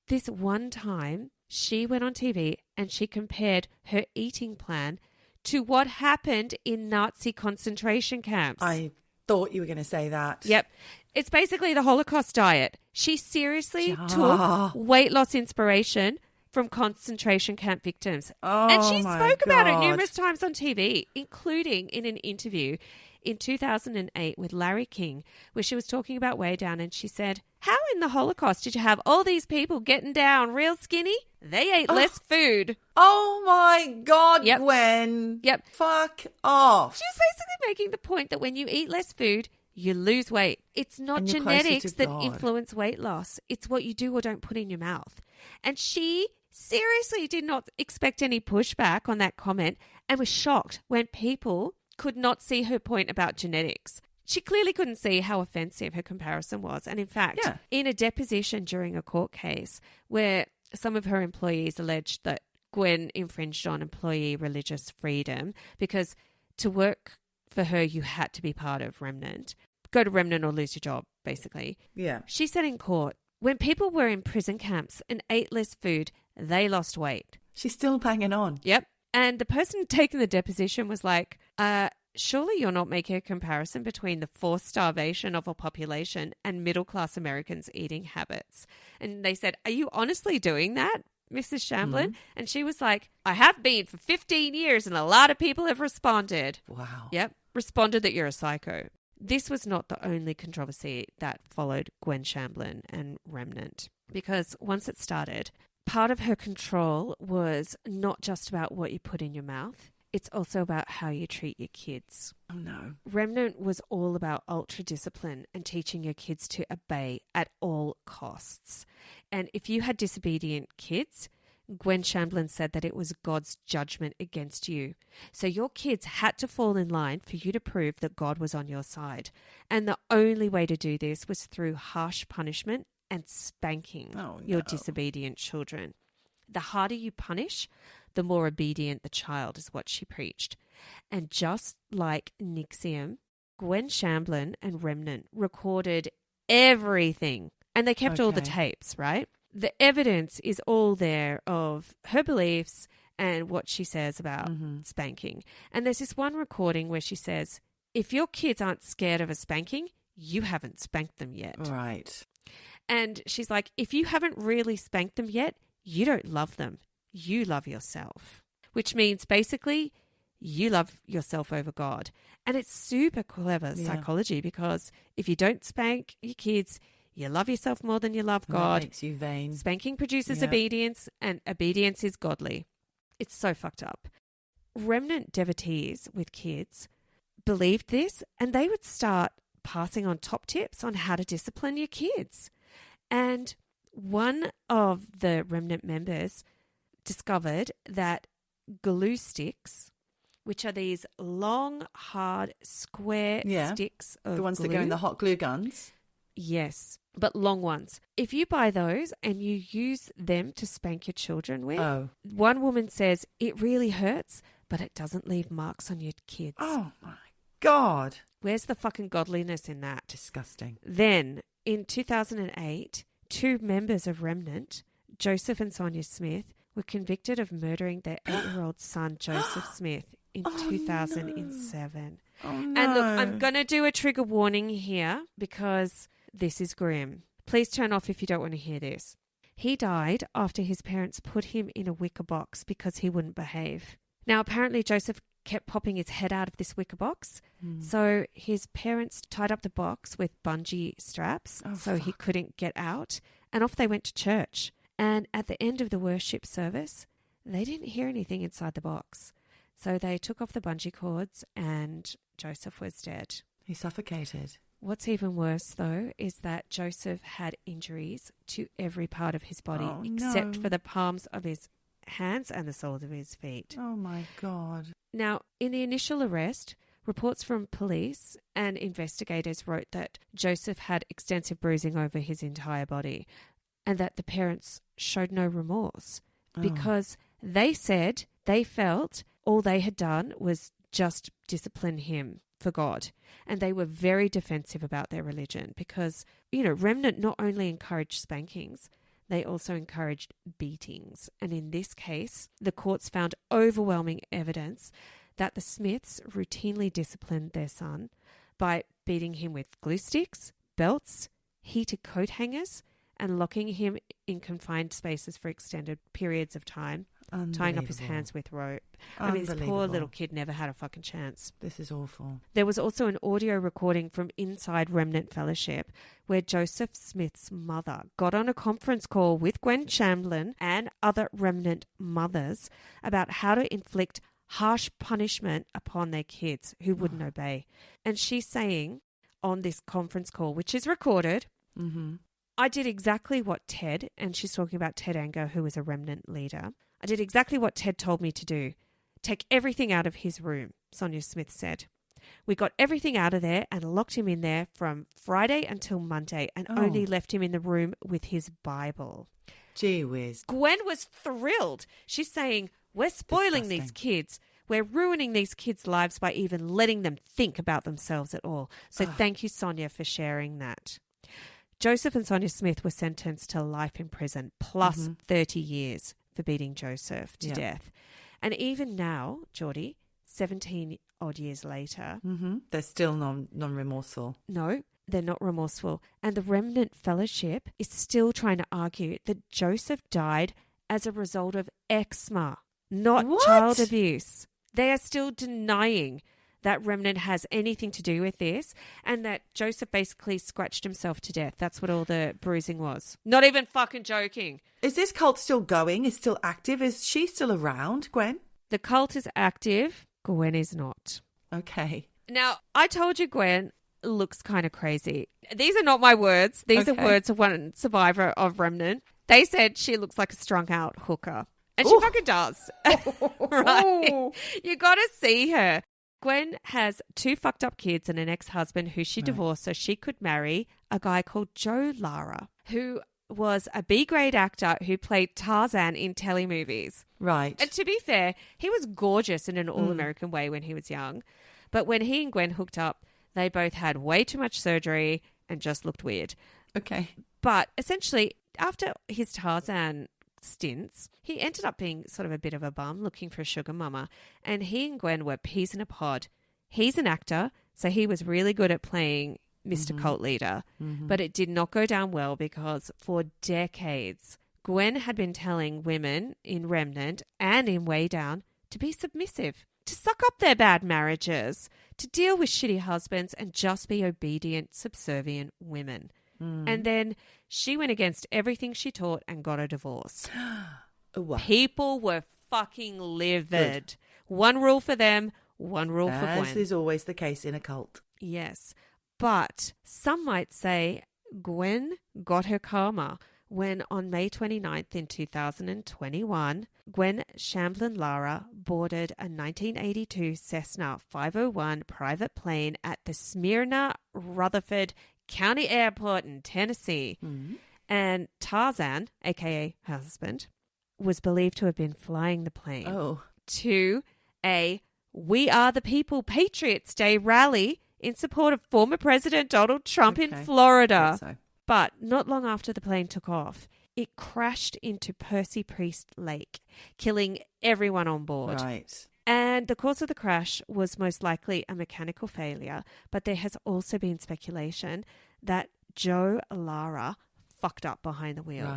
This one time, she went on TV and she compared her eating plan to what happened in Nazi concentration camps. I thought you were going to say that. Yep. It's basically the Holocaust diet. She seriously took weight loss inspiration from concentration camp victims. Oh, and she my spoke about it God. numerous times on TV, including in an interview in 2008 with Larry King, where she was talking about Way Down, and she said, how in the Holocaust did you have all these people getting down real skinny? They ate less food. Oh, my God, Yep. Gwen. Yep. Fuck off. She was basically making the point that when you eat less food, you lose weight. It's not And you're closer genetics to that God. influence weight loss. It's what you do or don't put in your mouth. And she seriously did not expect any pushback on that comment and was shocked when people could not see her point about genetics. She clearly couldn't see how offensive her comparison was. And in fact, in a deposition during a court case where some of her employees alleged that Gwen infringed on employee religious freedom because to work for her, you had to be part of Remnant. Go to Remnant or lose your job, basically. Yeah. She said in court, when people were in prison camps and ate less food, they lost weight. She's still banging on. Yep. And the person taking the deposition was like, surely you're not making a comparison between the forced starvation of a population and middle-class Americans' eating habits. And they said, are you honestly doing that, Mrs. Shamblin? And she was like, I have been for 15 years and a lot of people have responded. Wow. Yep. Responded that you're a psycho. This was not the only controversy that followed Gwen Shamblin and Remnant, because once it started, part of her control was not just about what you put in your mouth. It's also about how you treat your kids. Oh, no. Remnant was all about ultra discipline and teaching your kids to obey at all costs. And if you had disobedient kids, Gwen Shamblin said that it was God's judgment against you. So your kids had to fall in line for you to prove that God was on your side. And the only way to do this was through harsh punishment and spanking your disobedient children. The harder you punish, the more obedient the child, is what she preached. And just like Nixium, Gwen Shamblin and Remnant recorded everything. And they kept all the tapes, right? The evidence is all there of her beliefs and what she says about spanking. And there's this one recording where she says, if your kids aren't scared of a spanking, you haven't spanked them yet. Right. And she's like, if you haven't really spanked them yet, you don't love them. You love yourself, which means basically you love yourself over God. And it's super clever psychology, because if you don't spank your kids, you love yourself more than you love God. That makes you vain. Spanking produces obedience, and obedience is godly. It's so fucked up. Remnant devotees with kids believed this, and they would start passing on top tips on how to discipline your kids. And one of the Remnant members discovered that glue sticks, which are these long, hard, square sticks of the ones glue, that go in the hot glue guns. Yes, but long ones. If you buy those and you use them to spank your children with, one woman says it really hurts, but it doesn't leave marks on your kids. Oh, my God. Where's the fucking godliness in that? Disgusting. Then, in 2008, 2 members of Remnant, Joseph and Sonia Smith, were convicted of murdering their 8-year-old son, Joseph Smith, in 2007. No. Oh, no. And look, I'm going to do a trigger warning here because this is grim. Please turn off if you don't want to hear this. He died after his parents put him in a wicker box because he wouldn't behave. Now, apparently Joseph kept popping his head out of this wicker box. So his parents tied up the box with bungee straps so he couldn't get out. And off they went to church. And at the end of the worship service, they didn't hear anything inside the box. So they took off the bungee cords and Joseph was dead. He suffocated. What's even worse, though, is that Joseph had injuries to every part of his body except for the palms of his hands and the soles of his feet. Oh, my God. Now, in the initial arrest, reports from police and investigators wrote that Joseph had extensive bruising over his entire body and that the parents showed no remorse because they said they felt all they had done was just discipline him for God. And they were very defensive about their religion because, Remnant not only encouraged spankings, they also encouraged beatings. And in this case, the courts found overwhelming evidence that the Smiths routinely disciplined their son by beating him with glue sticks, belts, heated coat hangers, and locking him in confined spaces for extended periods of time, tying up his hands with rope. I mean, this poor little kid never had a fucking chance. This is awful. There was also an audio recording from inside Remnant Fellowship where Joseph Smith's mother got on a conference call with Gwen Shamblin and other Remnant mothers about how to inflict harsh punishment upon their kids who wouldn't obey. And she's saying on this conference call, which is recorded, I did exactly what Ted, and she's talking about Ted Anger, who was a Remnant leader, I did exactly what Ted told me to do. Take everything out of his room, Sonia Smith said. We got everything out of there and locked him in there from Friday until Monday and only left him in the room with his Bible. Gee whiz. Gwen was thrilled. She's saying, we're spoiling these kids. We're ruining these kids' lives by even letting them think about themselves at all. So thank you, Sonia, for sharing that. Joseph and Sonia Smith were sentenced to life in prison plus 30 years for beating Joseph to death. And even now, Geordie, 17-odd years later... They're still non-remorseful. No, they're not remorseful. And the Remnant Fellowship is still trying to argue that Joseph died as a result of eczema, not child abuse. They are still denying that Remnant has anything to do with this and that Joseph basically scratched himself to death. That's what all the bruising was. Not even fucking joking. Is this cult still going? Is still active? Is she still around, Gwen? The cult is active. Gwen is not. Okay. Now, I told you Gwen looks kind of crazy. These are not my words. These are words of one survivor of Remnant. They said she looks like a strung out hooker. And she fucking does. Right? You got to see her. Gwen has 2 fucked up kids and an ex-husband who she divorced so she could marry a guy called Joe Lara, who was a B-grade actor who played Tarzan in telemovies. Right. And to be fair, he was gorgeous in an all-American way when he was young. But when he and Gwen hooked up, they both had way too much surgery and just looked weird. Okay. But essentially, after his Tarzan stints, he ended up being sort of a bit of a bum looking for a sugar mama, and he and Gwen were peas in a pod. He's an actor, so he was really good at playing Mr. Cult Leader, but it did not go down well because for decades Gwen had been telling women in Remnant and in Way Down to be submissive, to suck up their bad marriages, to deal with shitty husbands and just be obedient, subservient women. And then she went against everything she taught and got a divorce. People were fucking livid. Good. One rule for them, one rule for Gwen. As is always the case in a cult. Yes. But some might say Gwen got her karma when on May 29th in 2021, Gwen Shamblin Lara boarded a 1982 Cessna 501 private plane at the Smyrna Rutherford County Airport in Tennessee. And Tarzan, a.k.a. her husband, was believed to have been flying the plane to a We Are the People Patriots Day rally in support of former President Donald Trump in Florida. So. But not long after the plane took off, it crashed into Percy Priest Lake, killing everyone on board. Right. And the cause of the crash was most likely a mechanical failure, but there has also been speculation that Joe Lara fucked up behind the wheel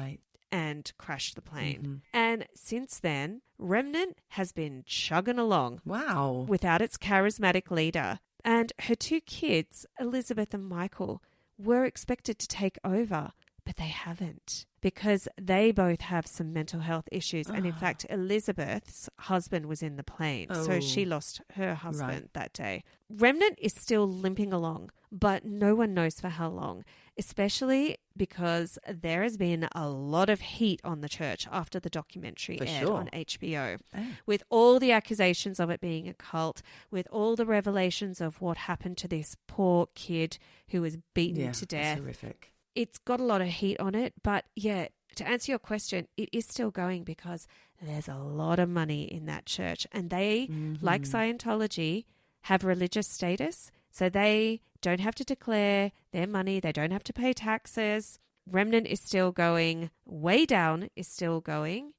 and crashed the plane. And since then, Remnant has been chugging along. Wow. Without its charismatic leader. And her two kids, Elizabeth and Michael, were expected to take over, but they haven't because they both have some mental health issues. And in fact, Elizabeth's husband was in the plane, so she lost her husband that day. Remnant is still limping along, but no one knows for how long, especially because there has been a lot of heat on the church after the documentary aired on HBO. With all the accusations of it being a cult, with all the revelations of what happened to this poor kid who was beaten to death. That's horrific. It's got a lot of heat on it, but to answer your question, it is still going because there's a lot of money in that church. And they, like Scientology, have religious status. So they don't have to declare their money. They don't have to pay taxes. Remnant is still going. Way Down is still going.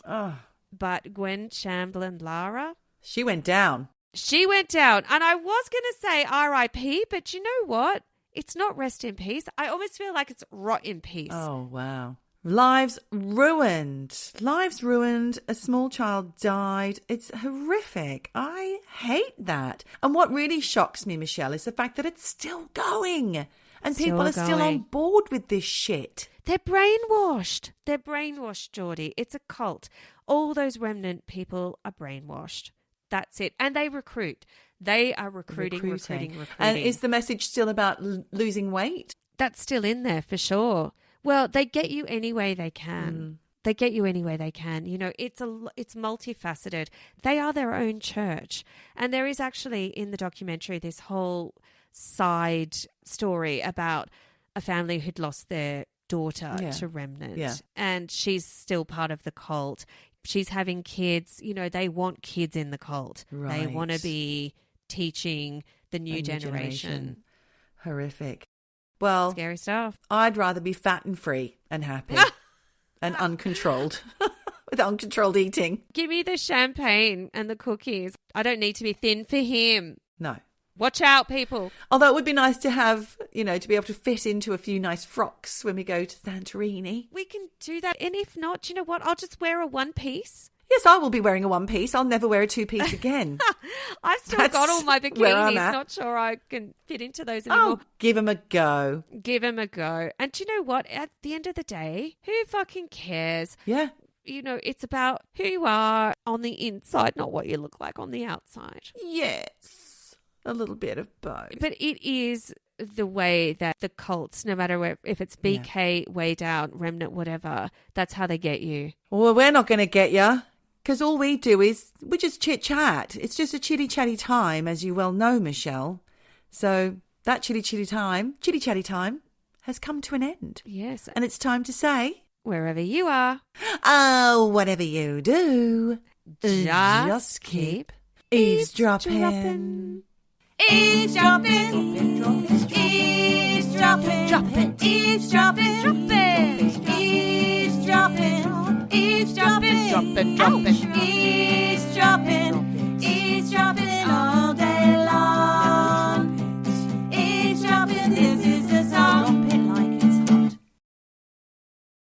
But Gwen Shamblin Lara, she went down. She went down. And I was going to say RIP, but you know what? It's not rest in peace. I almost feel like it's rot in peace. Oh, wow. Lives ruined. Lives ruined. A small child died. It's horrific. I hate that. And what really shocks me, Michelle, is the fact that it's still going. And people are still on board with this shit. They're brainwashed. They're brainwashed, Geordie. It's a cult. All those Remnant people are brainwashed. That's it. And they recruit. They are recruiting. And is the message still about losing weight? That's still in there for sure. Well, they get you any way they can. They get you any way they can. You know, it's multifaceted. They are their own church. And there is actually in the documentary this whole side story about a family who'd lost their daughter to Remnant. Yeah. And she's still part of the cult. She's having kids. You know, they want kids in the cult. Right. They want to be teaching the new generation. Horrific. Well, scary stuff. I'd rather be fat and free and happy and uncontrolled with uncontrolled eating. Give me the champagne and the cookies. I don't need to be thin for him. No. Watch out, people. Although it would be nice to have, you know, to be able to fit into a few nice frocks when we go to Santorini. We can do that. And if not, you know what? I'll just wear a one piece. Yes, I will be wearing a one piece. I'll never wear a two piece again. I've still got all my bikinis. Not sure I can fit into those anymore. Oh, give them a go. Give them a go. And do you know what? At the end of the day, who fucking cares? Yeah. You know, it's about who you are on the inside, not what you look like on the outside. Yes. A little bit of both. But it is the way that the cults, no matter if it's BK, Way Down, Remnant, whatever, that's how they get you. Well, we're not going to get you. Because all we do is we just chit-chat. It's just a chitty-chatty time, as you well know, Michelle. So that chitty-chatty time has come to an end. Yes. And it's time to say... wherever you are. Oh, whatever you do. Just keep eavesdropping. Eavesdropping. Eavesdropping. Dropping. Eavesdropping. Dropping. Eavesdropping. Eavesdropping. Dropping. Dropping.